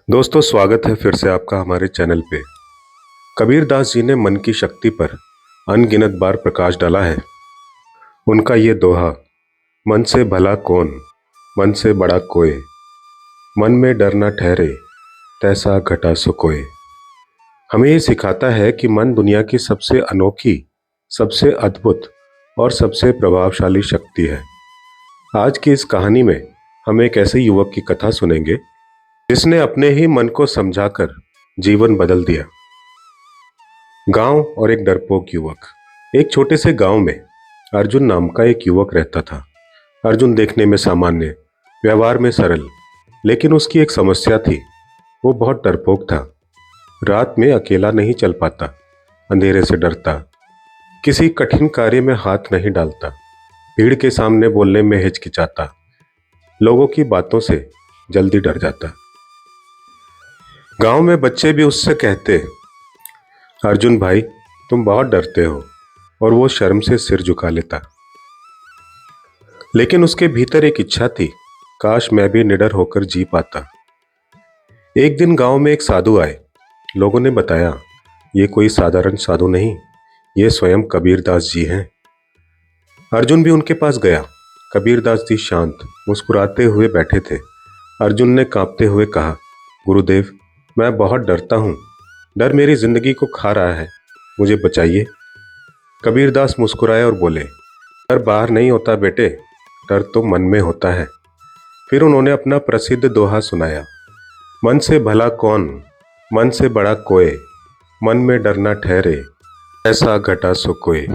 दोस्तों, स्वागत है फिर से आपका हमारे चैनल पे। कबीर दास जी ने मन की शक्ति पर अनगिनत बार प्रकाश डाला है। उनका ये दोहा, मन से भला कौन, मन से बड़ा कोय, मन में डर न ठहरे, तैसा घटा सो कोय, हमें ये सिखाता है कि मन दुनिया की सबसे अनोखी, सबसे अद्भुत और सबसे प्रभावशाली शक्ति है। आज की इस कहानी में हम एक ऐसे युवक की कथा सुनेंगे जिसने अपने ही मन को समझाकर जीवन बदल दिया। गांव और एक डरपोक युवक। एक छोटे से गांव में अर्जुन नाम का एक युवक रहता था। अर्जुन देखने में सामान्य, व्यवहार में सरल, लेकिन उसकी एक समस्या थी। वो बहुत डरपोक था। रात में अकेला नहीं चल पाता, अंधेरे से डरता, किसी कठिन कार्य में हाथ नहीं डालता, भीड़ के सामने बोलने में हिचकिचाता, लोगों की बातों से जल्दी डर जाता। गांव में बच्चे भी उससे कहते, अर्जुन भाई, तुम बहुत डरते हो, और वो शर्म से सिर झुका लेता। लेकिन उसके भीतर एक इच्छा थी, काश मैं भी निडर होकर जी पाता। एक दिन गांव में एक साधु आए। लोगों ने बताया, ये कोई साधारण साधु नहीं, ये स्वयं कबीर दास जी हैं। अर्जुन भी उनके पास गया। कबीर दास जी शांत, मुस्कुराते हुए बैठे थे। अर्जुन ने कांपते हुए कहा, गुरुदेव, मैं बहुत डरता हूँ। डर मेरी जिंदगी को खा रहा है, मुझे बचाइए। कबीर दास मुस्कुराए और बोले, डर बाहर नहीं होता बेटे, डर तो मन में होता है। फिर उन्होंने अपना प्रसिद्ध दोहा सुनाया, मन से भला कौन, मन से बड़ा कोय, मन में डर ना ठहरे, ऐसा घटा सो कोय।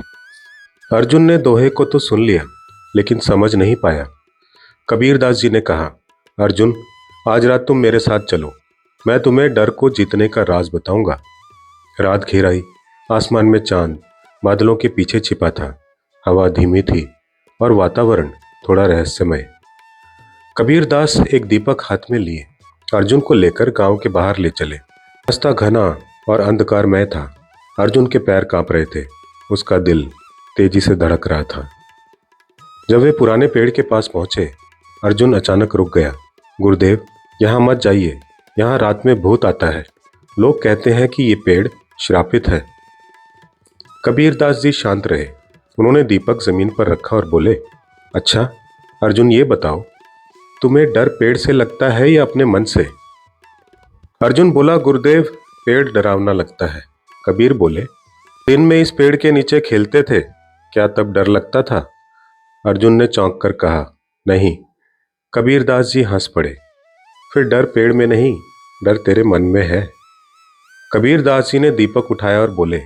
अर्जुन ने दोहे को तो सुन लिया, लेकिन समझ नहीं पाया। कबीर दास जी ने कहा, अर्जुन, आज रात तुम मेरे साथ चलो, मैं तुम्हें डर को जीतने का राज बताऊंगा। रात घिर आई। आसमान में चांद बादलों के पीछे छिपा था। हवा धीमी थी और वातावरण थोड़ा रहस्यमय। कबीर दास एक दीपक हाथ में लिए अर्जुन को लेकर गांव के बाहर ले चले। रास्ता घना और अंधकारमय था। अर्जुन के पैर कांप रहे थे, उसका दिल तेजी से धड़क रहा था। जब वे पुराने पेड़ के पास पहुंचे, अर्जुन अचानक रुक गया। गुरुदेव, यहाँ मत जाइए, यहाँ रात में भूत आता है। लोग कहते हैं कि ये पेड़ श्रापित है। कबीर दास जी शांत रहे। उन्होंने दीपक जमीन पर रखा और बोले, अच्छा अर्जुन, ये बताओ, तुम्हें डर पेड़ से लगता है या अपने मन से? अर्जुन बोला, गुरुदेव, पेड़ डरावना लगता है। कबीर बोले, दिन में इस पेड़ के नीचे खेलते थे, क्या तब डर लगता था? अर्जुन ने चौंक कर कहा, नहीं। कबीर दास जी हंस पड़े, फिर डर पेड़ में नहीं, डर तेरे मन में है। कबीर दास जी ने दीपक उठाया और बोले,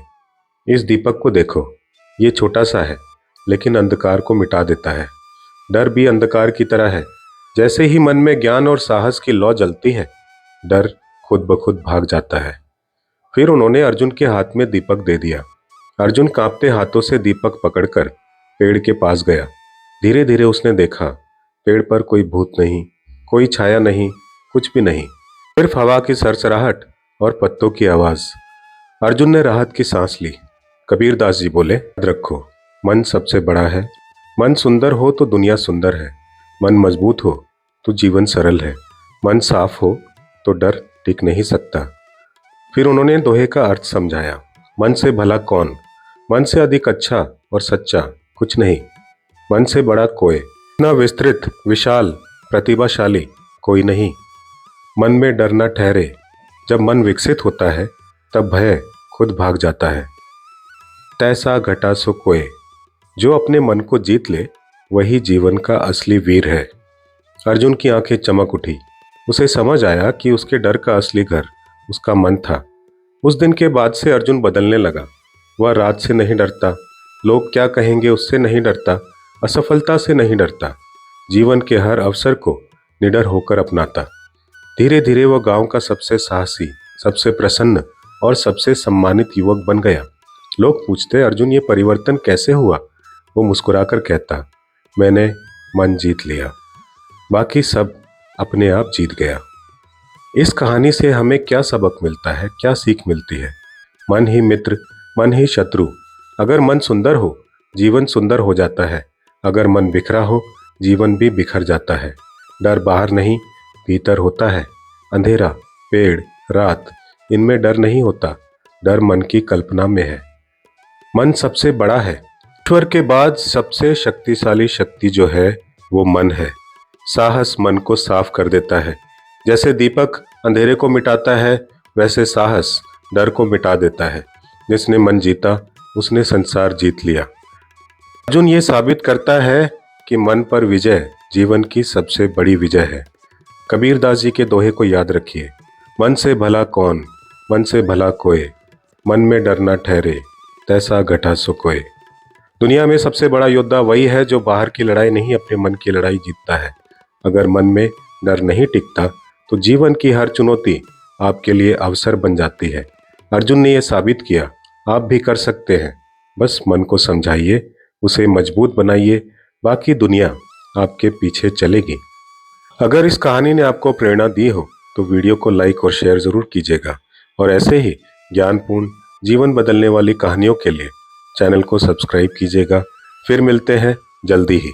इस दीपक को देखो, ये छोटा सा है, लेकिन अंधकार को मिटा देता है। डर भी अंधकार की तरह है। जैसे ही मन में ज्ञान और साहस की लौ जलती है, डर खुद ब खुद भाग जाता है। फिर उन्होंने अर्जुन के हाथ में दीपक दे दिया। अर्जुन कांपते हाथों से दीपक पकड़कर पेड़ के पास गया। धीरे धीरे उसने देखा, पेड़ पर कोई भूत नहीं, कोई छाया नहीं, कुछ भी नहीं, सिर्फ हवा की सरसराहट और पत्तों की आवाज। अर्जुन ने राहत की सांस ली। कबीर दास जी बोले, याद रखो, मन सबसे बड़ा है। मन सुंदर हो तो दुनिया सुंदर है, मन मजबूत हो तो जीवन सरल है, मन साफ हो तो डर टिक नहीं सकता। फिर उन्होंने दोहे का अर्थ समझाया, मन से भला कौन, मन से अधिक अच्छा और सच्चा कुछ नहीं, मन से बड़ा कोई, इतना विस्तृत, विशाल, प्रतिभाशाली कोई नहीं। मन में डर न ठहरे। जब मन विकसित होता है, तब भय खुद भाग जाता है। तैसा घटा सो कोय। जो अपने मन को जीत ले, वही जीवन का असली वीर है। अर्जुन की आंखें चमक उठी। उसे समझ आया कि उसके डर का असली घर उसका मन था। उस दिन के बाद से अर्जुन बदलने लगा। वह रात से नहीं डरता, लोग क्या कहेंगे उससे नहीं डरता, असफलता से नहीं डरता, जीवन के हर अवसर को निडर होकर अपनाता। धीरे धीरे वह गांव का सबसे साहसी, सबसे प्रसन्न और सबसे सम्मानित युवक बन गया। लोग पूछते, अर्जुन, ये परिवर्तन कैसे हुआ? वो मुस्कुराकर कहता, मैंने मन जीत लिया, बाकी सब अपने आप जीत गया। इस कहानी से हमें क्या सबक मिलता है, क्या सीख मिलती है? मन ही मित्र, मन ही शत्रु। अगर मन सुंदर हो, जीवन सुंदर हो जाता है। अगर मन बिखरा हो, जीवन भी बिखर जाता है। डर बाहर नहीं, भीतर होता है। अंधेरा पेड़, रात, इनमें डर नहीं होता, डर मन की कल्पना में है। मन सबसे बड़ा है। ईश्वर के बाद सबसे शक्तिशाली शक्ति जो है वो मन है। साहस मन को साफ कर देता है। जैसे दीपक अंधेरे को मिटाता है, वैसे साहस डर को मिटा देता है। जिसने मन जीता उसने संसार जीत लिया। अर्जुन ये साबित करता है कि मन पर विजय जीवन की सबसे बड़ी विजय है। कबीरदास जी के दोहे को याद रखिए, मन से भला कौन, मन से भला कोय, मन में डर ना ठहरे, तैसा घटा सो कोय। दुनिया में सबसे बड़ा योद्धा वही है जो बाहर की लड़ाई नहीं, अपने मन की लड़ाई जीतता है। अगर मन में डर नहीं टिकता तो जीवन की हर चुनौती आपके लिए अवसर बन जाती है। अर्जुन ने यह साबित किया, आप भी कर सकते हैं। बस मन को समझाइए, उसे मजबूत बनाइए, बाकी दुनिया आपके पीछे चलेगी। अगर इस कहानी ने आपको प्रेरणा दी हो तो वीडियो को लाइक और शेयर जरूर कीजिएगा और ऐसे ही ज्ञानपूर्ण जीवन बदलने वाली कहानियों के लिए चैनल को सब्सक्राइब कीजिएगा। फिर मिलते हैं जल्दी ही।